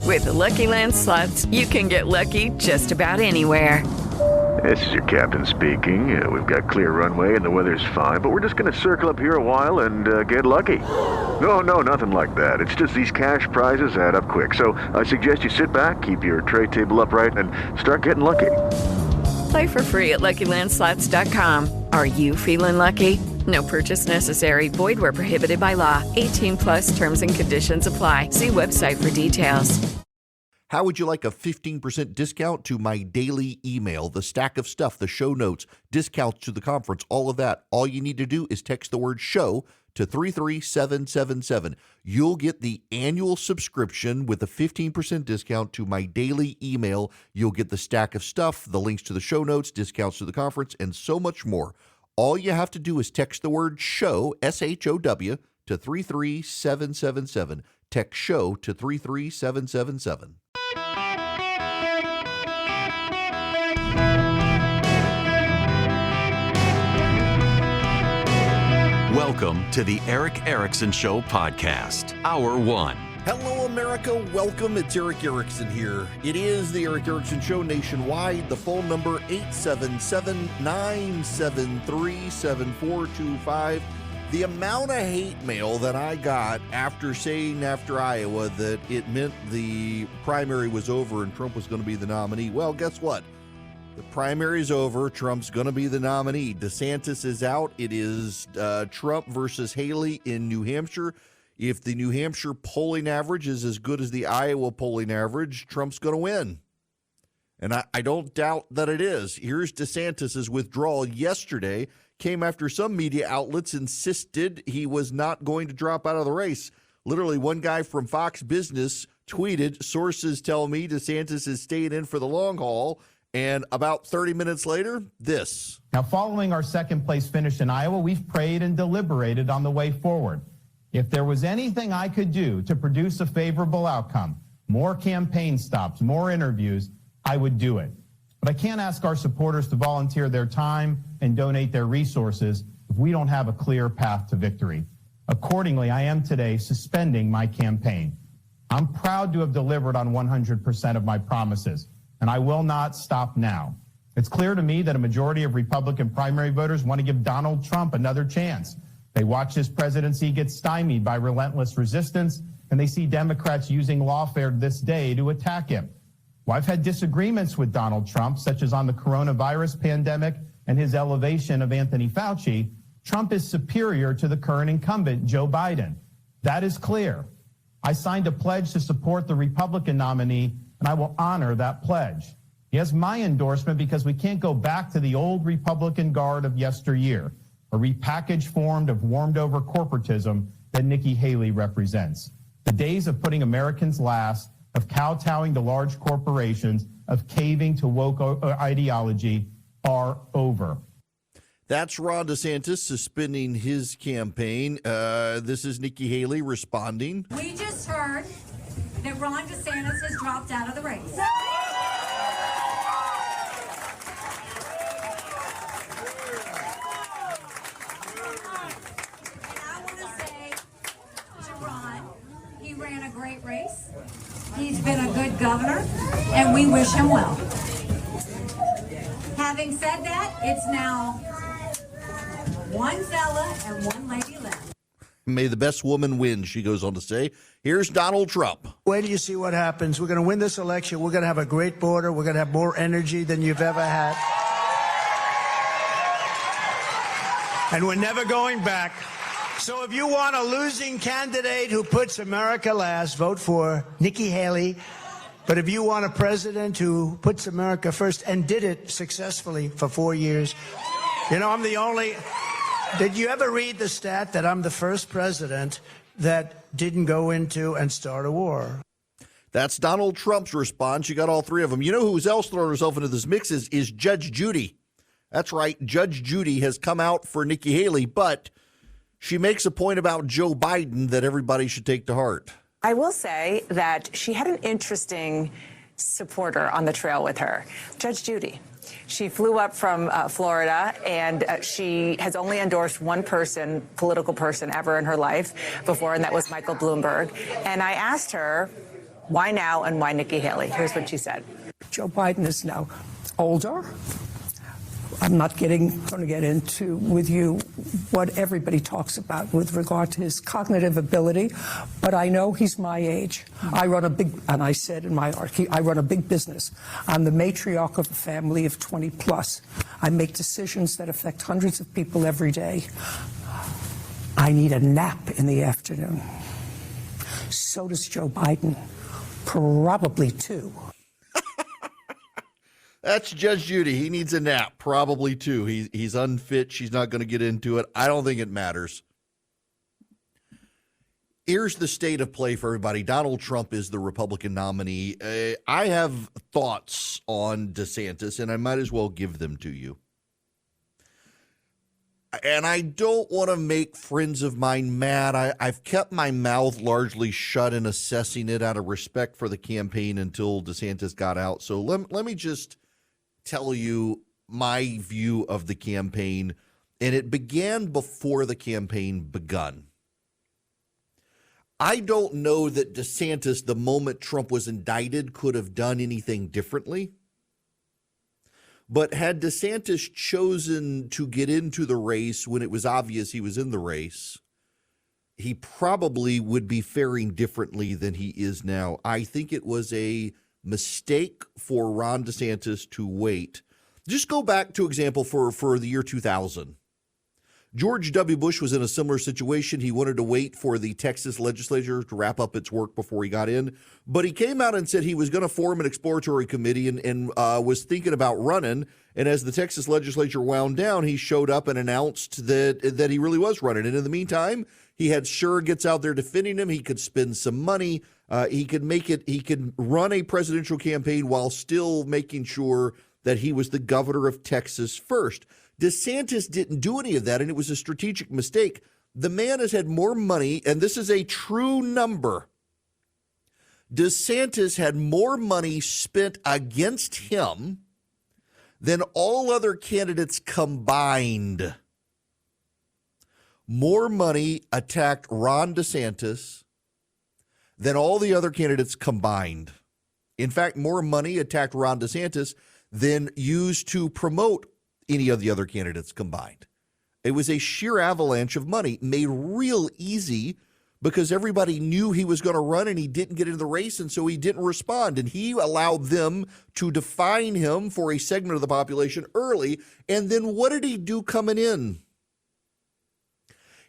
With the Lucky Land Slots, you can get lucky just about anywhere. This is your captain speaking. We've got clear runway and the weather's fine, but we're just going to circle up here a while and get lucky. No, nothing like that. It's just these cash prizes add up quick. So I suggest you sit back, keep your tray table upright, and start getting lucky. Play for free at LuckyLandSlots.com. Are you feeling lucky? No purchase necessary. Void where prohibited by law. 18+ terms and conditions apply. See website for details. How would you like a 15% discount to my daily email, the stack of stuff, the show notes, discounts to the conference, all of that? All you need to do is text the word show to 33777. You'll get the annual subscription with a 15% discount to my daily email. You'll get the stack of stuff, the links to the show notes, discounts to the conference, and so much more. All you have to do is text the word show, SHOW, to 33777. Text show to 33777. Welcome to the Eric Erickson Show podcast, Hour 1. Hello, America. Welcome. It's Eric Erickson here. It is the Eric Erickson Show nationwide. The phone number 877-973-7425. The amount of hate mail that I got after saying after Iowa that it meant the primary was over and Trump was going to be the nominee. Well, guess what? The primary is over. Trump's going to be the nominee. DeSantis is out. It is Trump versus Haley in New Hampshire. If the New Hampshire polling average is as good as the Iowa polling average, Trump's going to win. And I don't doubt that it is. Here's DeSantis' withdrawal yesterday. Came after some media outlets insisted he was not going to drop out of the race. Literally, one guy from Fox Business tweeted, "Sources tell me DeSantis is staying in for the long haul." And about 30 minutes later, this. Now, following our second place finish in Iowa, we've prayed and deliberated on the way forward. If there was anything I could do to produce a favorable outcome, more campaign stops, more interviews, I would do it. But I can't ask our supporters to volunteer their time and donate their resources if we don't have a clear path to victory. Accordingly, I am today suspending my campaign. I'm proud to have delivered on 100% of my promises, and I will not stop now. It's clear to me that a majority of Republican primary voters want to give Donald Trump another chance. They watch his presidency get stymied by relentless resistance, and they see Democrats using lawfare this day to attack him. Well, I've had disagreements with Donald Trump, such as on the coronavirus pandemic and his elevation of Anthony Fauci. Trump is superior to the current incumbent, Joe Biden. That is clear. I signed a pledge to support the Republican nominee, and I will honor that pledge. He has my endorsement because we can't go back to the old Republican guard of yesteryear, a repackaged form of warmed-over corporatism that Nikki Haley represents. The days of putting Americans last, of kowtowing to large corporations, of caving to woke ideology are over. That's Ron DeSantis suspending his campaign. This is Nikki Haley responding. We just heard that Ron DeSantis has dropped out of the race. And I want to say to Ron, he ran a great race. He's been a good governor, and we wish him well. Having said that, it's now one fella and one lady left. May the best woman win, she goes on to say. Here's Donald Trump. Wait till you see what happens. We're going to win this election. We're going to have a great border. We're going to have more energy than you've ever had. And we're never going back. So if you want a losing candidate who puts America last, vote for Nikki Haley. But if you want a president who puts America first and did it successfully for 4 years, you know, I'm the only... Did you ever read the stat that I'm the first president that didn't go into and start a war? That's Donald Trump's response. You got all three of them. You know who's else throwing herself into this mix is Judge Judy. That's right. Judge Judy has come out for Nikki Haley, but she makes a point about Joe Biden that everybody should take to heart. I will say that she had an interesting supporter on the trail with her, Judge Judy. She flew up from Florida, and she has only endorsed one person, political person, ever in her life before, and that was Michael Bloomberg. And I asked her, Why now and why Nikki Haley? Here's what she said. Joe Biden is now older. I'm not going to get into with you what everybody talks about with regard to his cognitive ability, but I know he's my age. I run a big, and I said in my article, I run a big business. I'm the matriarch of a family of 20 plus. I make decisions that affect hundreds of people every day. I need a nap in the afternoon. So does Joe Biden. Probably too. That's Judge Judy. He needs a nap, probably too. He's unfit. She's not going to get into it. I don't think it matters. Here's the state of play for everybody. Donald Trump is the Republican nominee. I have thoughts on DeSantis, and I might as well give them to you. And I don't want to make friends of mine mad. I've kept my mouth largely shut in assessing it out of respect for the campaign until DeSantis got out. So let me just tell you my view of the campaign, and it began before the campaign begun. I don't know that DeSantis, the moment Trump was indicted, could have done anything differently. But had DeSantis chosen to get into the race when it was obvious he was in the race, he probably would be faring differently than he is now. I think it was a mistake for Ron DeSantis to wait. Just go back to example for the year 2000. George W. Bush was in a similar situation. He wanted to wait for the Texas legislature to wrap up its work before he got in. But he came out and said he was going to form an exploratory committee and was thinking about running. And as the Texas legislature wound down, he showed up and announced that he really was running. And in the meantime, he had surrogates out there defending him. He could spend some money. He could run a presidential campaign while still making sure that he was the governor of Texas first. DeSantis didn't do any of that, and it was a strategic mistake. The man has had more money, and this is a true number. DeSantis had more money spent against him than all other candidates combined. More money attacked Ron DeSantis than all the other candidates combined. In fact, more money attacked Ron DeSantis than used to promote any of the other candidates combined. It was a sheer avalanche of money made real easy because everybody knew he was going to run and he didn't get into the race, and so he didn't respond. And he allowed them to define him for a segment of the population early. And then what did he do coming in?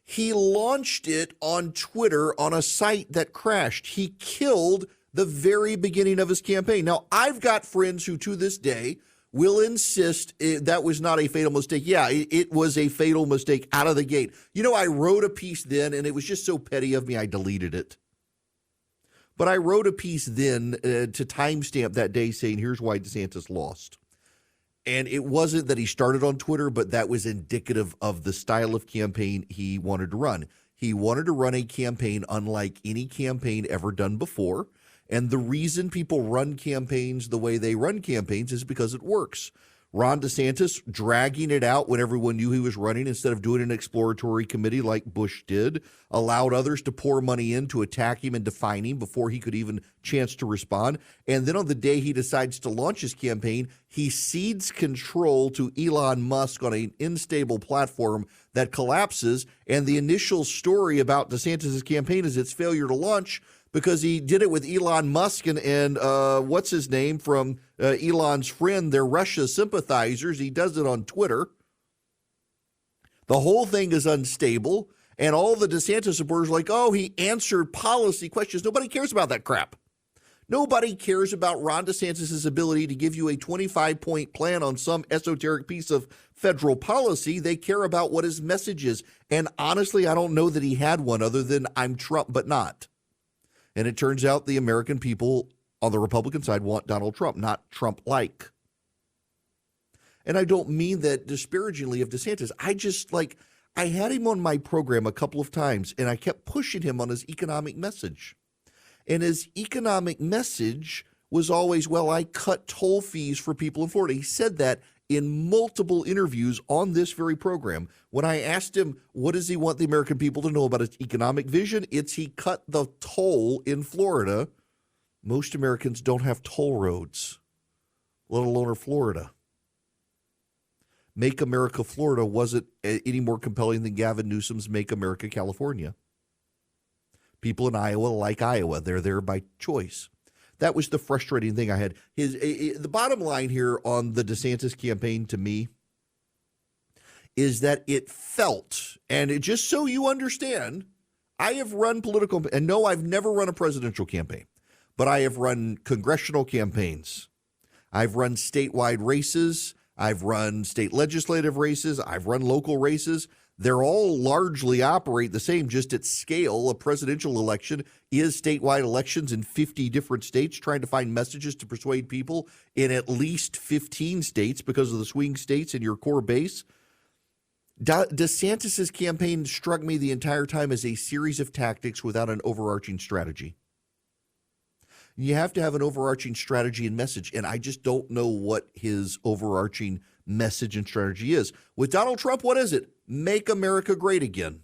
He launched it on Twitter on a site that crashed. He killed the very beginning of his campaign. Now, I've got friends who to this day will insist that was not a fatal mistake. Yeah, it was a fatal mistake out of the gate. You know, I wrote a piece then, and it was just so petty of me, I deleted it. But I wrote a piece then to timestamp that day saying, here's why DeSantis lost. And it wasn't that he started on Twitter, but that was indicative of the style of campaign he wanted to run. He wanted to run a campaign unlike any campaign ever done before. And the reason people run campaigns the way they run campaigns is because it works. Ron DeSantis dragging it out when everyone knew he was running instead of doing an exploratory committee like Bush did, allowed others to pour money in to attack him and define him before he could even chance to respond. And then on the day he decides to launch his campaign, he cedes control to Elon Musk on an unstable platform that collapses. And the initial story about DeSantis' campaign is its failure to launch because he did it with Elon Musk and what's his name from Elon's friend. They're Russia sympathizers. He does it on Twitter. The whole thing is unstable. And all the DeSantis supporters are like, oh, he answered policy questions. Nobody cares about that crap. Nobody cares about Ron DeSantis' ability to give you a 25-point plan on some esoteric piece of federal policy. They care about what his message is. And honestly, I don't know that he had one other than I'm Trump, but not. And it turns out the American people on the Republican side want Donald Trump, not Trump-like. And I don't mean that disparagingly of DeSantis. I had him on my program a couple of times, and I kept pushing him on his economic message. And his economic message was always, well, I cut toll fees for people in Florida. He said that in multiple interviews on this very program. When I asked him, what does he want the American people to know about his economic vision? It's he cut the toll in Florida. Most Americans don't have toll roads, let alone Florida. Make America Florida wasn't any more compelling than Gavin Newsom's Make America California. People in Iowa like Iowa. They're there by choice. That was the frustrating thing I had. The bottom line here on the DeSantis campaign to me is that it felt, and it, just so you understand, I have run political, and no, I've never run a presidential campaign, but I have run congressional campaigns. I've run statewide races. I've run state legislative races. I've run local races. They're all largely operate the same, just at scale. A presidential election is statewide elections in 50 different states, trying to find messages to persuade people in at least 15 states because of the swing states in your core base. DeSantis's campaign struck me the entire time as a series of tactics without an overarching strategy. You have to have an overarching strategy and message, and I just don't know what his overarching message and strategy is. With Donald Trump, what is it? Make America great again.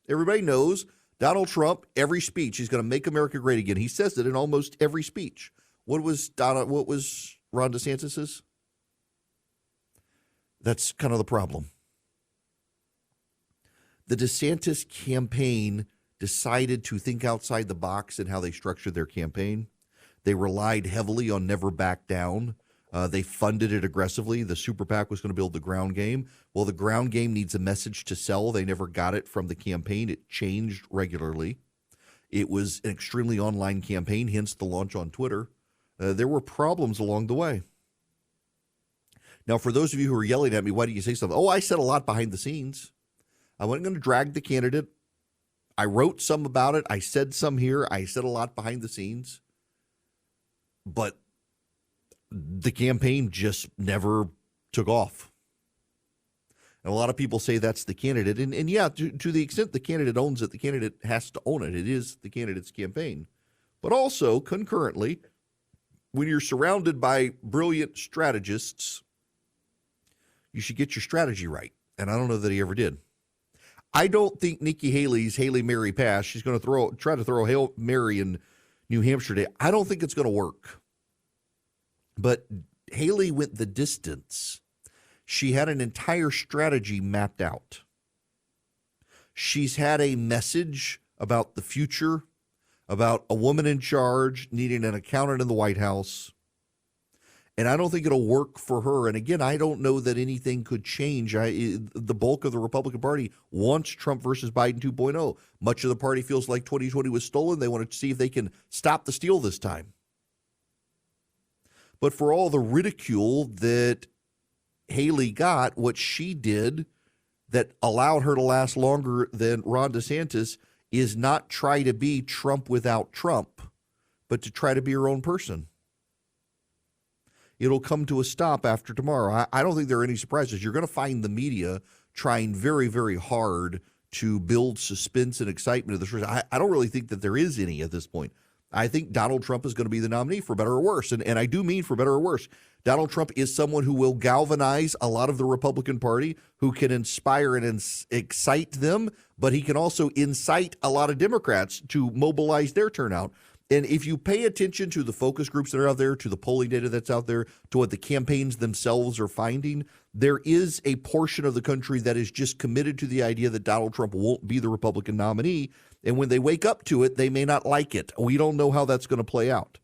Everybody knows Donald Trump, every speech, he's going to make America great again. He says it in almost every speech. What was Ron DeSantis's? That's kind of the problem. The DeSantis campaign decided to think outside the box in how they structured their campaign. They relied heavily on never back down. They funded it aggressively. The super PAC was going to build the ground game. Well, the ground game needs a message to sell. They never got it from the campaign. It changed regularly. It was an extremely online campaign, hence the launch on Twitter. There were problems along the way. Now, for those of you who are yelling at me, why didn't you say something? Oh, I said a lot behind the scenes. I wasn't going to drag the candidate. I wrote some about it. I said some here. I said a lot behind the scenes. But the campaign just never took off. And a lot of people say that's the candidate. And yeah, to the extent the candidate owns it, the candidate has to own it. It is the candidate's campaign. But also, concurrently, when you're surrounded by brilliant strategists, you should get your strategy right. And I don't know that he ever did. I don't think Nikki Haley's Hail Mary pass, she's going to try to throw a Hail Mary in New Hampshire today. I don't think it's going to work. But Haley went the distance. She had an entire strategy mapped out. She's had a message about the future, about a woman in charge needing an accountant in the White House. And I don't think it'll work for her. And again, I don't know that anything could change. The bulk of the Republican Party wants Trump versus Biden 2.0. Much of the party feels like 2020 was stolen. They want to see if they can stop the steal this time. But for all the ridicule that Haley got, what she did that allowed her to last longer than Ron DeSantis is not try to be Trump without Trump, but to try to be her own person. It'll come to a stop after tomorrow. I don't think there are any surprises. You're going to find the media trying very, very hard to build suspense and excitement of this race. I don't really think that there is any at this point. I think Donald Trump is going to be the nominee for better or worse. And I do mean for better or worse. Donald Trump is someone who will galvanize a lot of the Republican Party, who can inspire and excite them, but he can also incite a lot of Democrats to mobilize their turnout. And if you pay attention to the focus groups that are out there, to the polling data that's out there, to what the campaigns themselves are finding, there is a portion of the country that is just committed to the idea that Donald Trump won't be the Republican nominee. And when they wake up to it, they may not like it. We don't know how that's going to play out.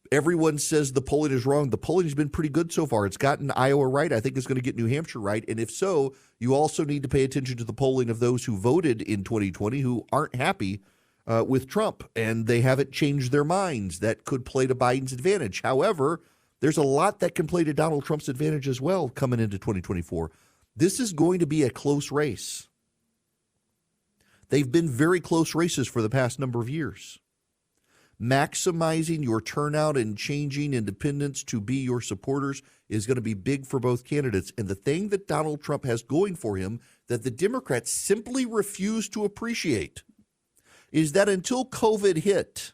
Everyone says the polling is wrong. The polling has been pretty good so far. It's gotten Iowa right. I think it's going to get New Hampshire right. And if so, you also need to pay attention to the polling of those who voted in 2020 who aren't happy with Trump, and they haven't changed their minds. That could play to Biden's advantage. However, there's a lot that can play to Donald Trump's advantage as well coming into 2024. This is going to be a close race. They've been very close races for the past number of years. Maximizing your turnout and changing independents to be your supporters is going to be big for both candidates. And the thing that Donald Trump has going for him that the Democrats simply refuse to appreciate is that until COVID hit,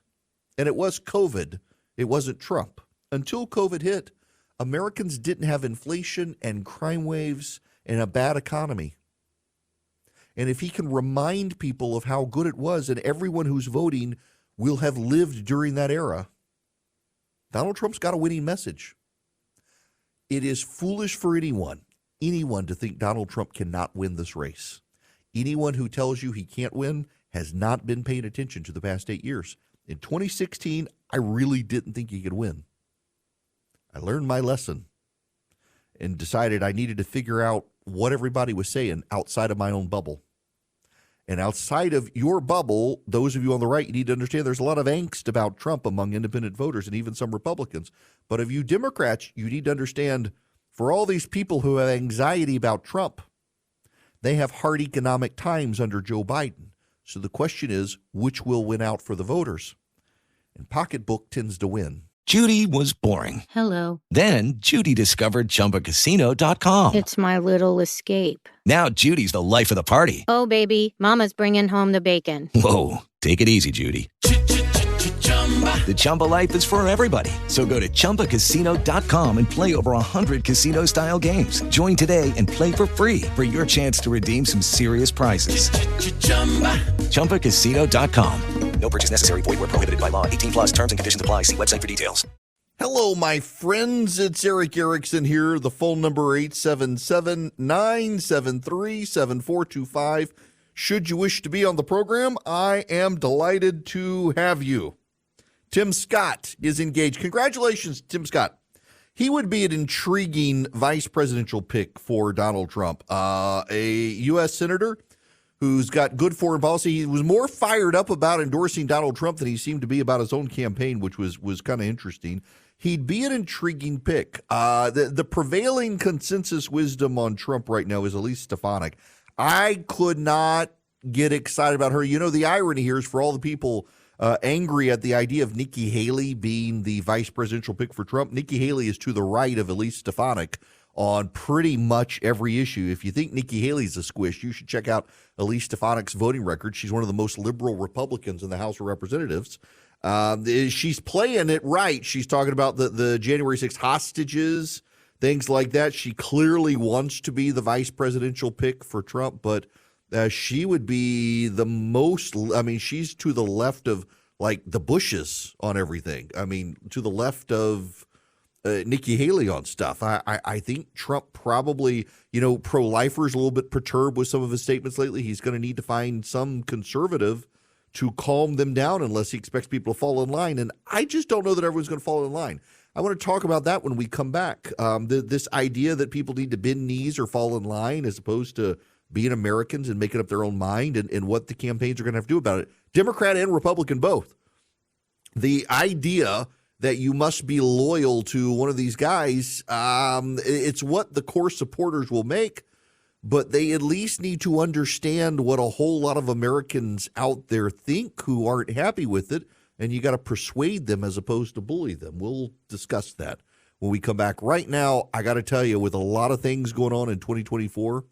and it was COVID, it wasn't Trump. Until COVID hit, Americans didn't have inflation and crime waves and a bad economy. And if he can remind people of how good it was, and everyone who's voting will have lived during that era. Donald Trump's got a winning message. It is foolish for anyone to think Donald Trump cannot win this race. Anyone who tells you he can't win has not been paying attention to the past 8 years. In 2016, I really didn't think he could win. I learned my lesson and decided I needed to figure out what everybody was saying outside of my own bubble. And outside of your bubble, those of you on the right, you need to understand there's a lot of angst about Trump among independent voters and even some Republicans. But of you Democrats, you need to understand, for all these people who have anxiety about Trump, they have hard economic times under Joe Biden. So the question is, which will win out for the voters? And pocketbook tends to win. Judy was boring. Hello. Then Judy discovered ChumbaCasino.com. It's my little escape. Now Judy's the life of the party. Oh, baby, mama's bringing home the bacon. Whoa, take it easy, Judy. The Chumba life is for everybody. So go to ChumbaCasino.com and play over 100 casino-style games. Join today and play for free for your chance to redeem some serious prizes. ChumbaCasino.com. No purchase necessary. Void where prohibited by law. 18 plus terms and conditions apply. See website for details. Hello, my friends. It's Eric Erickson here. The phone number 877-973-7425. Should you wish to be on the program, I am delighted to have you. Tim Scott is engaged. Congratulations, Tim Scott. He would be an intriguing vice presidential pick for Donald Trump. A U.S. senator who's got good foreign policy. He was more fired up about endorsing Donald Trump than he seemed to be about his own campaign, which was kind of interesting. He'd be an intriguing pick. The prevailing consensus wisdom on Trump right now is Elise Stefanik. I could not get excited about her. You know, the irony here is for all the people angry at the idea of Nikki Haley being the vice presidential pick for Trump, Nikki Haley is to the right of Elise Stefanik on pretty much every issue. If you think Nikki Haley's a squish, you should check out Elise Stefanik's voting record. She's one of the most liberal Republicans in the House of Representatives. She's playing it right. She's talking about the January 6th hostages, things like that. She clearly wants to be the vice presidential pick for Trump, but she would be the most, I mean, she's to the left of like the Bushes on everything. I mean, to the left of Nikki Haley on stuff. I think Trump probably, pro-lifers a little bit perturbed with some of his statements lately. He's going to need to find some conservative to calm them down unless he expects people to fall in line. And I just don't know that everyone's going to fall in line. I want to talk about that when we come back. This idea that people need to bend knees or fall in line as opposed to being Americans and making up their own mind and what the campaigns are going to have to do about it. Democrat and Republican both. The idea that you must be loyal to one of these guys, it's what the core supporters will make, but they at least need to understand what a whole lot of Americans out there think who aren't happy with it, and you got to persuade them as opposed to bully them. We'll discuss that when we come back. Right now, I got to tell you, with a lot of things going on in 2024,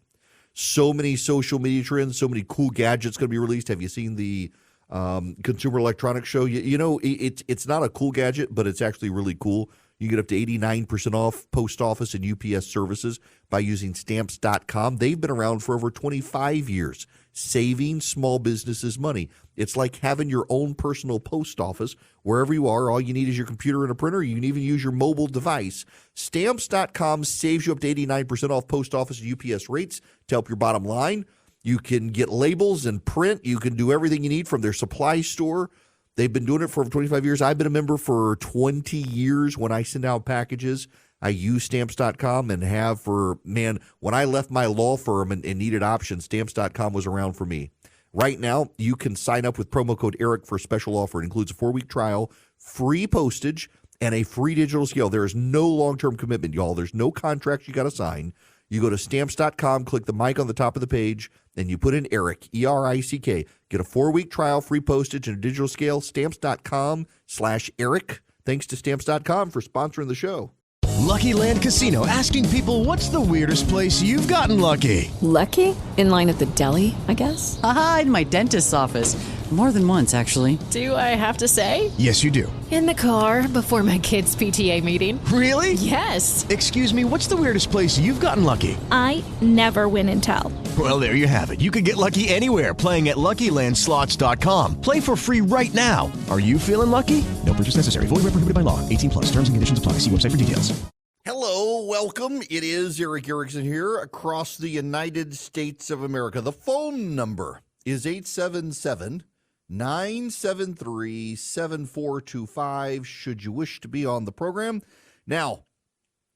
so many social media trends, so many cool gadgets going to be released. Have you seen the Consumer Electronics Show? It's not a cool gadget, but it's actually really cool. You get up to 89% off post office and UPS services by using Stamps.com. They've been around for over 25 years, saving small businesses money. It's like having your own personal post office wherever you are. All you need is your computer and a printer. You can even use your mobile device. Stamps.com saves you up to 89% off post office and UPS rates to help your bottom line. You can get labels and print. You can do everything you need from their supply store. They've been doing it for over 25 years. I've been a member for 20 years. When I send out packages, I use Stamps.com and have when I left my law firm and needed options, Stamps.com was around for me. Right now, you can sign up with promo code ERIC for a special offer. It includes a 4-week trial, free postage, and a free digital scale. There is no long-term commitment, y'all. There's no contract you got to sign. You go to Stamps.com, click the mic on the top of the page, and you put in ERIC, E-R-I-C-K. Get a 4-week trial, free postage, and a digital scale. Stamps.com/ERIC. Thanks to Stamps.com for sponsoring the show. Lucky Land Casino, asking people, what's the weirdest place you've gotten lucky? Lucky? In line at the deli, I guess? Aha, in my dentist's office. More than once, actually. Do I have to say? Yes, you do. In the car before my kids' PTA meeting. Really? Yes. Excuse me, what's the weirdest place you've gotten lucky? I never win and tell. Well, there you have it. You can get lucky anywhere, playing at LuckyLandSlots.com. Play for free right now. Are you feeling lucky? No purchase necessary. Void where prohibited by law. 18 plus. Terms and conditions apply. See website for details. Hello, welcome. It is Eric Erickson here across the United States of America. The phone number is 877-973-7425 should you wish to be on the program. Now,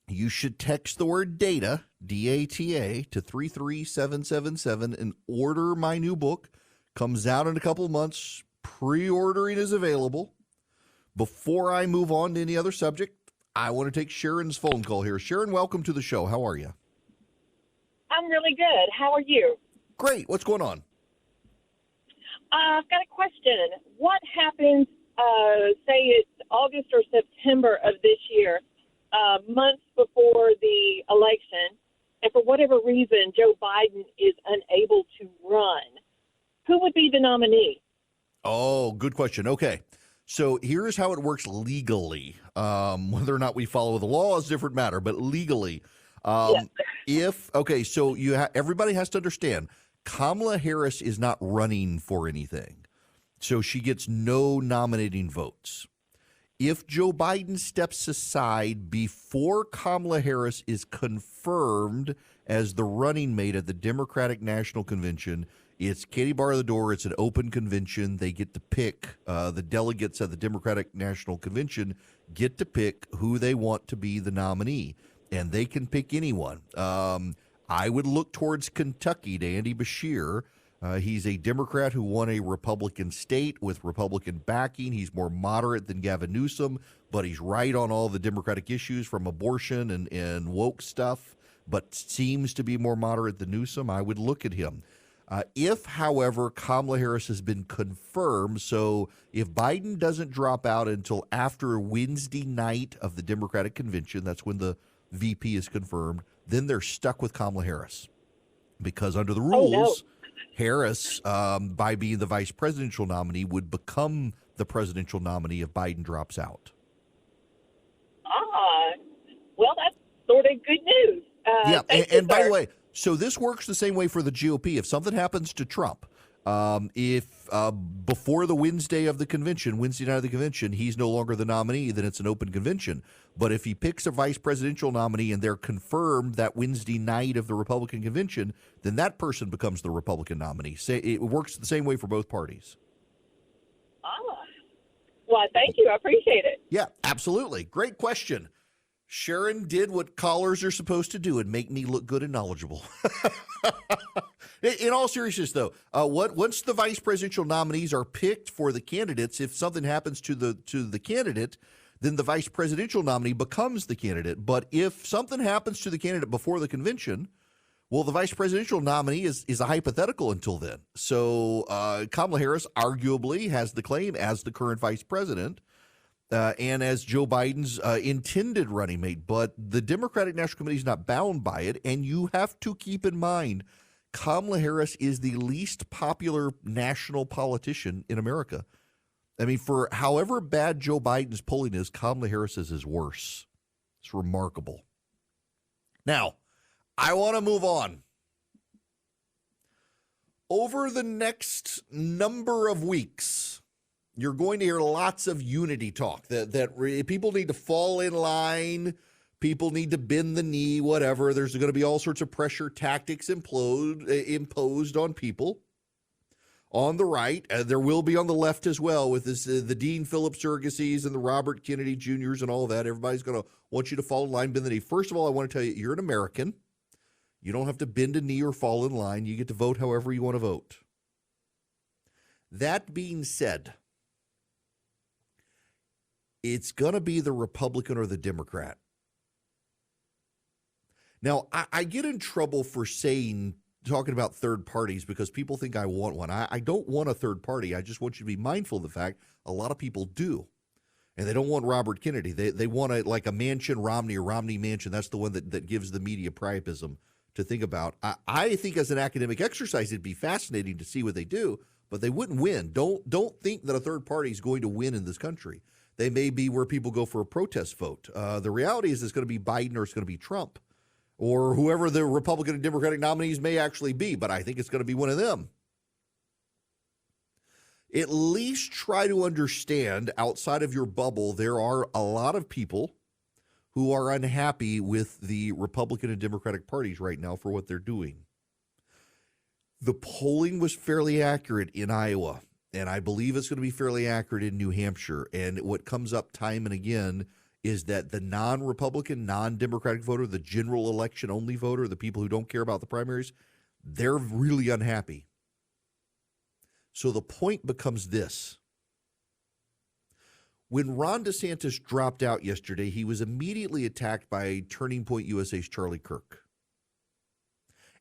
you should text the word DATA, D-A-T-A, to 33777 and order my new book. Comes out in a couple of months. Pre-ordering is available. Before I move on to any other subject, I want to take Sharon's phone call here. Sharon, welcome to the show. How are you? I'm really good. How are you? Great. What's going on? I've got a question. What happens, say it's August or September of this year, months before the election, and for whatever reason Joe Biden is unable to run? Who would be the nominee? Oh, good question. Okay. So here's how it works legally. Whether or not we follow the law is a different matter, but legally, Yes. so everybody has to understand, Kamala Harris is not running for anything. So she gets no nominating votes. If Joe Biden steps aside before Kamala Harris is confirmed as the running mate at the Democratic National Convention, it's Katie bar the door. It's an open convention. They get to pick, the delegates at the Democratic National Convention get to pick who they want to be the nominee, and they can pick anyone. I would look towards Kentucky to Andy Beshear. He's a Democrat who won a Republican state with Republican backing. He's more moderate than Gavin Newsom, but he's right on all the Democratic issues from abortion and woke stuff, but seems to be more moderate than Newsom. I would look at him. If, however, Kamala Harris has been confirmed, so if Biden doesn't drop out until after Wednesday night of the Democratic Convention, that's when the VP is confirmed, then they're stuck with Kamala Harris. Because under the rules, Harris, by being the vice presidential nominee, would become the presidential nominee if Biden drops out. Well, that's sort of good news. And by the way, so this works the same way for the GOP. If something happens to Trump, if before the Wednesday of the convention, Wednesday night of the convention, he's no longer the nominee, then it's an open convention. But if he picks a vice presidential nominee and they're confirmed that Wednesday night of the Republican convention, then that person becomes the Republican nominee. It works the same way for both parties. Well, thank you. I appreciate it. Yeah, absolutely. Great question. Sharon did what callers are supposed to do and make me look good and knowledgeable. In all seriousness, though, once the vice presidential nominees are picked for the candidates, if something happens to the candidate, then the vice presidential nominee becomes the candidate. But if something happens to the candidate before the convention, well, the vice presidential nominee is a hypothetical until then. So Kamala Harris arguably has the claim as the current vice president. And as Joe Biden's intended running mate, but the Democratic National Committee is not bound by it. And you have to keep in mind, Kamala Harris is the least popular national politician in America. I mean, for however bad Joe Biden's polling is, Kamala Harris's is worse. It's remarkable. Now, I want to move on. Over the next number of weeks, you're going to hear lots of unity talk that people need to fall in line. People need to bend the knee, whatever. There's going to be all sorts of pressure tactics imposed on people on the right. There will be on the left as well with the Dean Phillips surrogacies and the Robert Kennedy Jr.'s and all that. Everybody's going to want you to fall in line, bend the knee. First of all, I want to tell you, you're an American. You don't have to bend a knee or fall in line. You get to vote however you want to vote. That being said, it's going to be the Republican or the Democrat. Now, I get in trouble for talking about third parties because people think I want one. I don't want a third party. I just want you to be mindful of the fact a lot of people do. And they don't want Robert Kennedy. They want a Manchin Romney or Romney Manchin. That's the one that gives the media priapism to think about. I think as an academic exercise, it'd be fascinating to see what they do, but they wouldn't win. Don't think that a third party is going to win in this country. They may be where people go for a protest vote. The reality is it's going to be Biden or it's going to be Trump. or whoever the Republican and Democratic nominees may actually be, but I think it's going to be one of them. At least try to understand outside of your bubble, there are a lot of people who are unhappy with the Republican and Democratic parties right now for what they're doing. The polling was fairly accurate in Iowa, and I believe it's going to be fairly accurate in New Hampshire. And what comes up time and again is that the non-Republican, non-Democratic voter, the general election only voter, the people who don't care about the primaries, they're really unhappy. So the point becomes this. When Ron DeSantis dropped out yesterday, he was immediately attacked by Turning Point USA's Charlie Kirk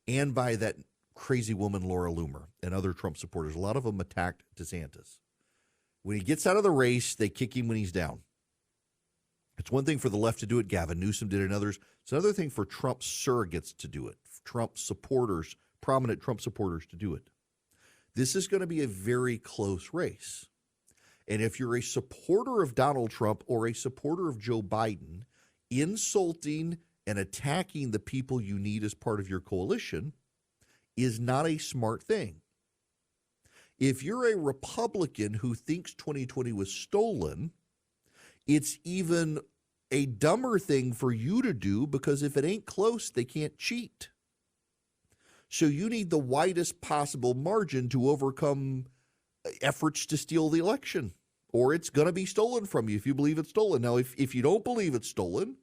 and by that crazy woman Laura Loomer and other Trump supporters. A lot of them attacked DeSantis. When he gets out of the race, they kick him when he's down. It's one thing for the left to do it. Gavin Newsom did it and others. It's another thing for Trump surrogates to do it, Trump supporters, prominent Trump supporters to do it. This is going to be a very close race. And if you're a supporter of Donald Trump or a supporter of Joe Biden, insulting and attacking the people you need as part of your coalition is not a smart thing. If you're a Republican who thinks 2020 was stolen, it's even a dumber thing for you to do, because if it ain't close, they can't cheat. So you need the widest possible margin to overcome efforts to steal the election, or it's going to be stolen from you if you believe it's stolen. Now, if you don't believe it's stolen,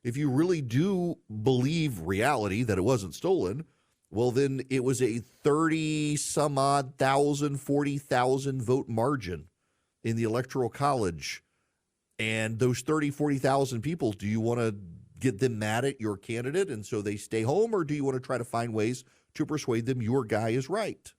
if you really do believe reality that it wasn't stolen, well, then it was a 30-some-odd thousand, 40,000 vote margin in the Electoral College. And those 30, 40,000 people, do you want to get them mad at your candidate and so they stay home, or do you want to try to find ways to persuade them your guy is right?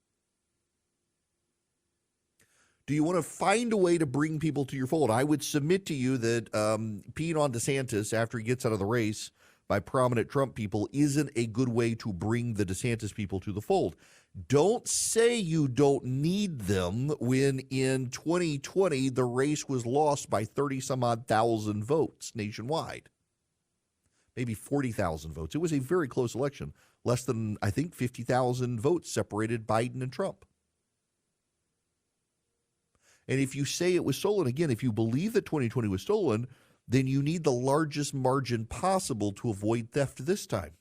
Do you want to find a way to bring people to your fold? I would submit to you that peeing on DeSantis after he gets out of the race by prominent Trump people isn't a good way to bring the DeSantis people to the fold. Don't say you don't need them when in 2020 the race was lost by 30-some-odd thousand votes nationwide. Maybe 40,000 votes. It was a very close election. Less than, I think, 50,000 votes separated Biden and Trump. And if you say it was stolen, again, if you believe that 2020 was stolen, then you need the largest margin possible to avoid theft this time.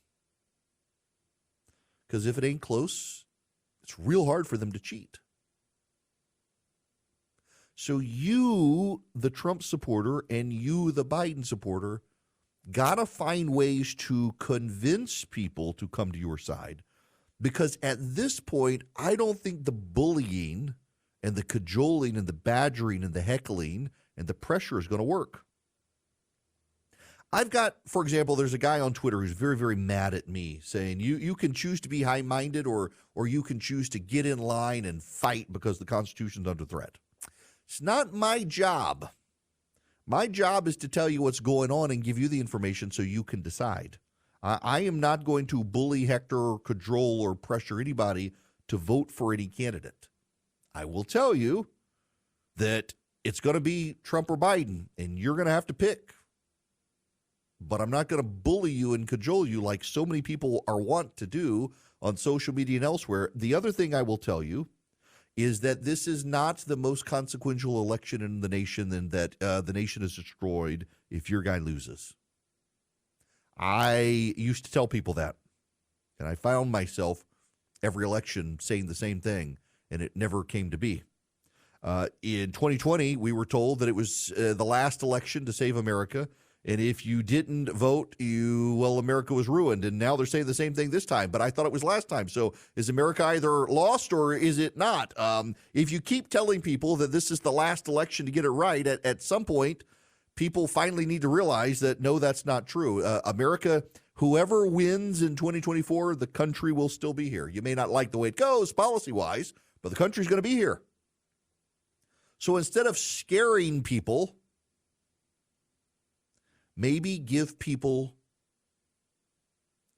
Because if it ain't close, it's real hard for them to cheat. So you, the Trump supporter, and you, the Biden supporter, got to find ways to convince people to come to your side. Because at this point, I don't think the bullying and the cajoling and the badgering and the heckling and the pressure is going to work. I've got, for example, there's a guy on Twitter who's very, very mad at me saying you can choose to be high-minded or you can choose to get in line and fight because the Constitution's under threat. It's not my job. My job is to tell you what's going on and give you the information so you can decide. I am not going to bully, hector, or cajole or pressure anybody to vote for any candidate. I will tell you that it's going to be Trump or Biden, and you're going to have to pick. But I'm not going to bully you and cajole you like so many people are wont to do on social media and elsewhere. The other thing I will tell you is that this is not the most consequential election in the nation, and that the nation is destroyed if your guy loses. I used to tell people that, and I found myself every election saying the same thing, and it never came to be. In 2020, we were told that it was the last election to save America. And if you didn't vote, America was ruined. And now they're saying the same thing this time. But I thought it was last time. So is America either lost or is it not? If you keep telling people that this is the last election to get it right, at some point, people finally need to realize that, no, that's not true. America, whoever wins in 2024, the country will still be here. You may not like the way it goes policy-wise, but the country's going to be here. So instead of scaring people, maybe give people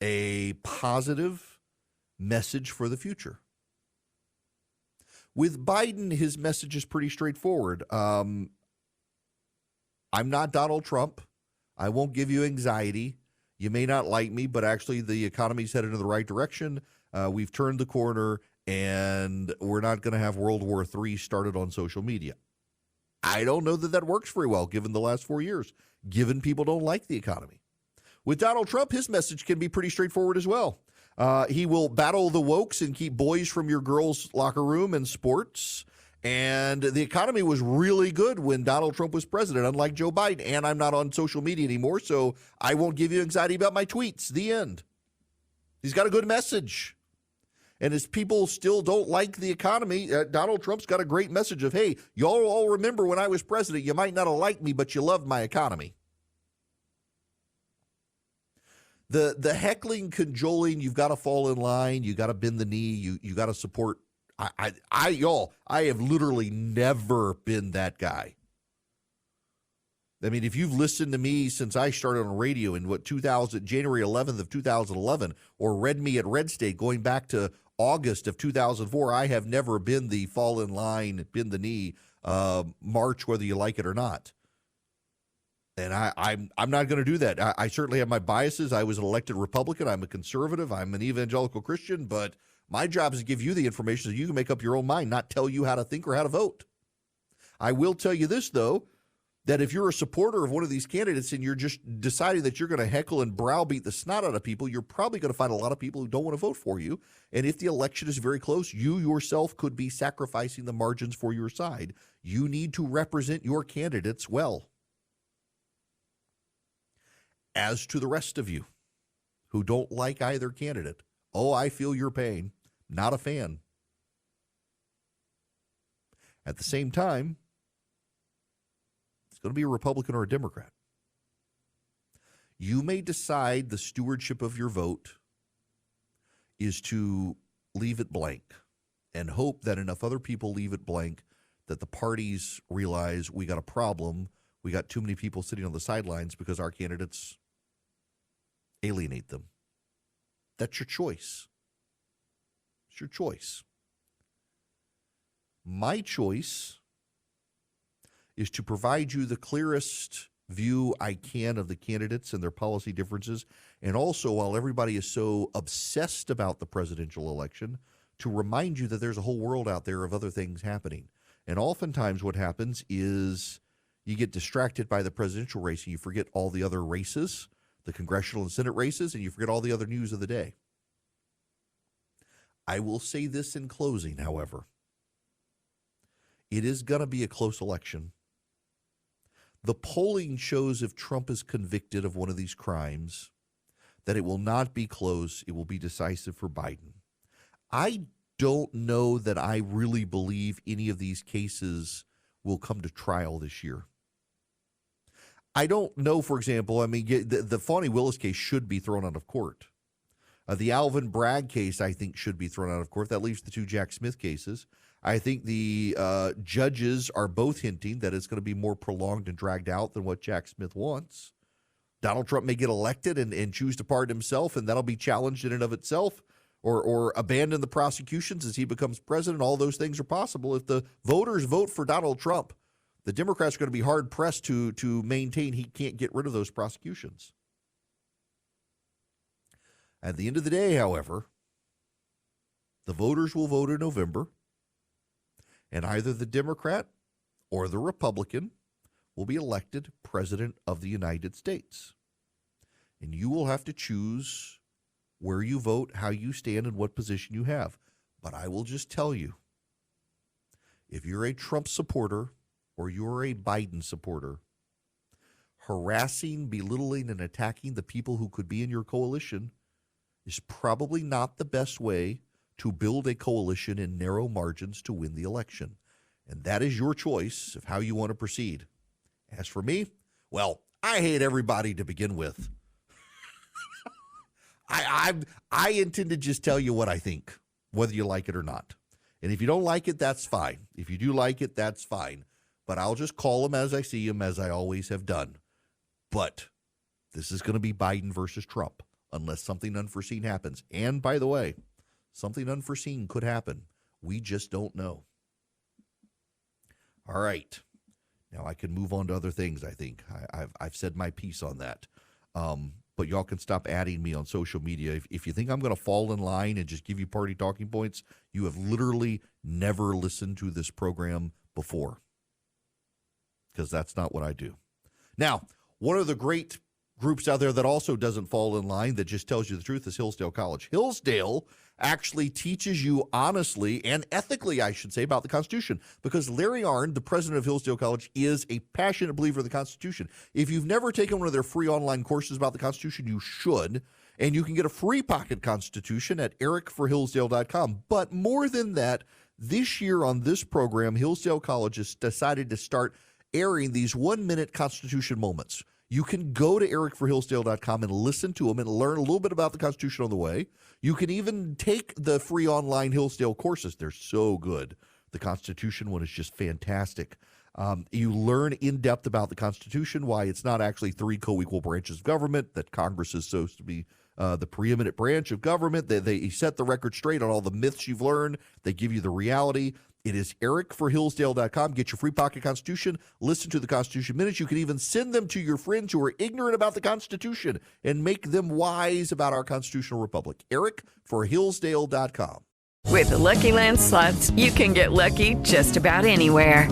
a positive message for the future. With Biden, his message is pretty straightforward. I'm not Donald Trump. I won't give you anxiety. You may not like me, but actually the economy's headed in the right direction. We've turned the corner, and we're not going to have World War III started on social media. I don't know that that works very well given the last 4 years, given people don't like the economy. With Donald Trump, his message can be pretty straightforward as well. He will battle the wokes and keep boys from your girls' locker room and sports. And the economy was really good when Donald Trump was president, unlike Joe Biden. And I'm not on social media anymore, so I won't give you anxiety about my tweets. The end. He's got a good message. And as people still don't like the economy, Donald Trump's got a great message of, hey, y'all all remember when I was president, you might not have liked me, but you loved my economy. The heckling, cajoling, you've got to fall in line, you got to bend the knee, you got to support. I have literally never been that guy. I mean, if you've listened to me since I started on radio in January 11th of 2011, or read me at Red State going back to August of 2004, I have never been the fall in line, bend the knee, march whether you like it or not. And I'm not going to do that. I certainly have my biases. I was an elected Republican. I'm a conservative. I'm an evangelical Christian. But my job is to give you the information so you can make up your own mind, not tell you how to think or how to vote. I will tell you this, though, that if you're a supporter of one of these candidates and you're just deciding that you're going to heckle and browbeat the snot out of people, you're probably going to find a lot of people who don't want to vote for you. And if the election is very close, you yourself could be sacrificing the margins for your side. You need to represent your candidates well. As to the rest of you who don't like either candidate, I feel your pain. Not a fan. At the same time, it's going to be a Republican or a Democrat. You may decide the stewardship of your vote is to leave it blank and hope that enough other people leave it blank that the parties realize we got a problem. We got too many people sitting on the sidelines because our candidates alienate them. That's your choice. It's your choice. My choice is to provide you the clearest view I can of the candidates and their policy differences, and also, while everybody is so obsessed about the presidential election, to remind you that there's a whole world out there of other things happening. And oftentimes what happens is you get distracted by the presidential race and you forget all the other races, the congressional and Senate races, and you forget all the other news of the day. I will say this in closing, however. It is going to be a close election. The polling shows if Trump is convicted of one of these crimes, that it will not be close. It will be decisive for Biden. I don't know that I really believe any of these cases will come to trial this year. I don't know, for example, the Fani Willis case should be thrown out of court. The Alvin Bragg case, I think, should be thrown out of court. That leaves the two Jack Smith cases. I think the judges are both hinting that it's going to be more prolonged and dragged out than what Jack Smith wants. Donald Trump may get elected and choose to pardon himself, and that'll be challenged in and of itself, or abandon the prosecutions as he becomes president. All those things are possible. If the voters vote for Donald Trump, the Democrats are going to be hard-pressed to maintain he can't get rid of those prosecutions. At the end of the day, however, the voters will vote in November, and either the Democrat or the Republican will be elected president of the United States. And you will have to choose where you vote, how you stand, and what position you have. But I will just tell you, if you're a Trump supporter or you're a Biden supporter, harassing, belittling, and attacking the people who could be in your coalition is probably not the best way to build a coalition in narrow margins to win the election. And that is your choice of how you want to proceed. As for me, well, I hate everybody to begin with. I intend to just tell you what I think, whether you like it or not. And if you don't like it, that's fine. If you do like it, that's fine. But I'll just call them as I see them, as I always have done. But this is going to be Biden versus Trump, unless something unforeseen happens. And by the way, something unforeseen could happen. We just don't know. All right. Now I can move on to other things, I think. I've said my piece on that. but y'all can stop adding me on social media. If you think I'm going to fall in line and just give you party talking points, you have literally never listened to this program before, because that's not what I do. Now, one of the great groups out there that also doesn't fall in line, that just tells you the truth, is Hillsdale College. Hillsdale actually teaches you honestly and ethically, I should say, about the Constitution, because Larry Arnn, the president of Hillsdale College, is a passionate believer of the Constitution. If you've never taken one of their free online courses about the Constitution, you should, and you can get a free pocket Constitution at ericforhillsdale.com. But more than that, this year on this program, Hillsdale College has decided to start airing these 1-minute Constitution moments. You can go to ericforhillsdale.com and listen to them and learn a little bit about the Constitution on the way. You can even take the free online Hillsdale courses. They're so good. The Constitution one is just fantastic. You learn in depth about the Constitution, why it's not actually 3 co-equal branches of government, that Congress is supposed to be the preeminent branch of government. They set the record straight on all the myths you've learned. They give you the reality. It is ericforhillsdale.com. Get your free pocket Constitution. Listen to the Constitution Minutes. You can even send them to your friends who are ignorant about the Constitution and make them wise about our constitutional republic. ericforhillsdale.com. With the Lucky Land Slots, you can get lucky just about anywhere.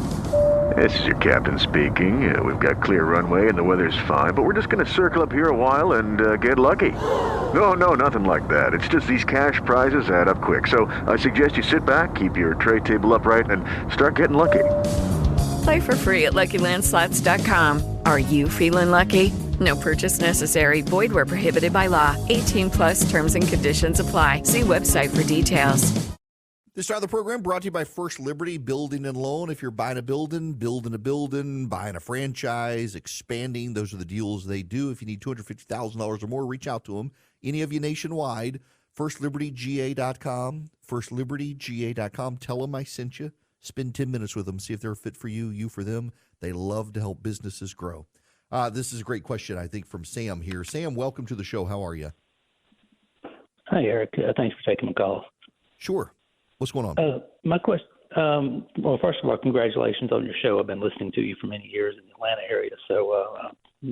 This is your captain speaking. We've got clear runway and the weather's fine, but we're just going to circle up here a while and get lucky. No, nothing like that. It's just these cash prizes add up quick. So I suggest you sit back, keep your tray table upright, and start getting lucky. Play for free at LuckyLandSlots.com. Are you feeling lucky? No purchase necessary. Void where prohibited by law. 18+ terms and conditions apply. See website for details. This part of the program brought to you by First Liberty Building and Loan. If you're buying a building, building a building, buying a franchise, expanding, those are the deals they do. If you need $250,000 or more, reach out to them. Any of you nationwide, FirstLibertyGA.com, FirstLibertyGA.com. Tell them I sent you. Spend 10 minutes with them. See if they're a fit for you, you for them. They love to help businesses grow. This is a great question, I think, from Sam here. Sam, welcome to the show. How are you? Hi, Eric. Thanks for taking the call. Sure. What's going on? My question, well, first of all, congratulations on your show. I've been listening to you for many years in the Atlanta area, so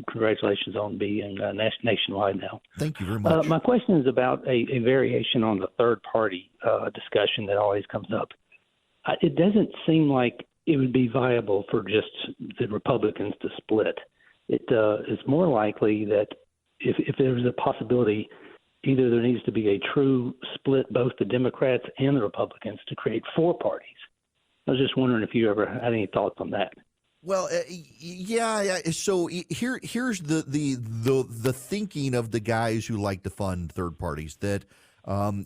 congratulations on being nationwide now. Thank you very much. My question is about a variation on the third-party discussion that always comes up. It doesn't seem like it would be viable for just the Republicans to split. It is more likely that if there's a possibility, either there needs to be a true split, both the Democrats and the Republicans, to create 4 parties. I was just wondering if you ever had any thoughts on that. Well, yeah. So here's the thinking of the guys who like to fund third parties, that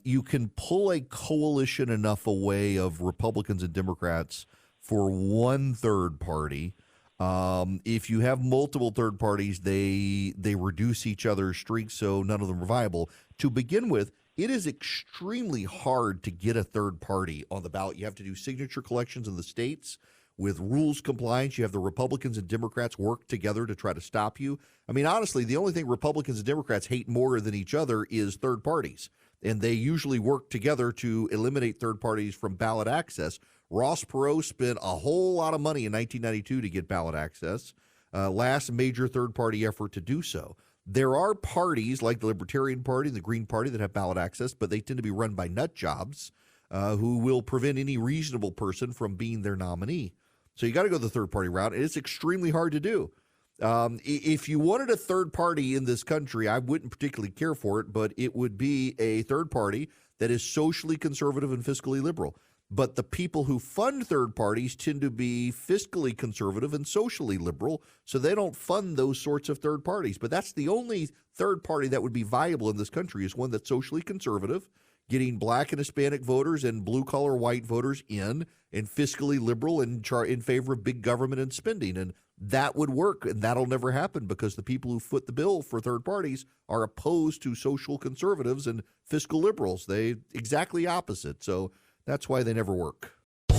you can pull a coalition enough away of Republicans and Democrats for one third party. If you have multiple third parties, they reduce each other's streaks, so none of them are viable. To begin with, it is extremely hard to get a third party on the ballot. You have to do signature collections in the states with rules compliance. You have the Republicans and Democrats work together to try to stop you. I mean, honestly, the only thing Republicans and Democrats hate more than each other is third parties, and they usually work together to eliminate third parties from ballot access. Ross Perot spent a whole lot of money in 1992 to get ballot access, last major third-party effort to do so. There are parties like the Libertarian Party and the Green Party that have ballot access, but they tend to be run by nut jobs who will prevent any reasonable person from being their nominee. So you got to go the third-party route, and it's extremely hard to do. If you wanted a third party in this country, I wouldn't particularly care for it, but it would be a third party that is socially conservative and fiscally liberal. But the people who fund third parties tend to be fiscally conservative and socially liberal, so they don't fund those sorts of third parties. But that's the only third party that would be viable in this country, is one that's socially conservative, getting black and Hispanic voters and blue-collar white voters in, and fiscally liberal and in favor of big government and spending. And that would work, and that'll never happen because the people who foot the bill for third parties are opposed to social conservatives and fiscal liberals. They exactly opposite. So that's why they never work.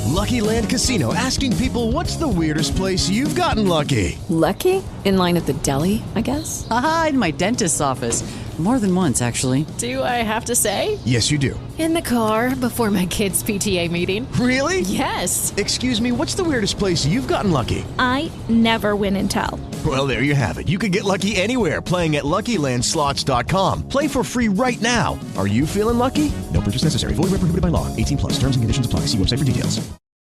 Lucky Land Casino, asking people, what's the weirdest place you've gotten lucky? Lucky? In line at the deli, I guess? Aha, in my dentist's office. More than once, actually. Do I have to say? Yes, you do. In the car before my kids' PTA meeting. Really? Yes. Excuse me, what's the weirdest place you've gotten lucky? I never win and tell. Well, there you have it. You can get lucky anywhere, playing at LuckyLandSlots.com. Play for free right now. Are you feeling lucky? No purchase necessary. Void where prohibited by law. 18 plus. Terms and conditions apply. See website for details.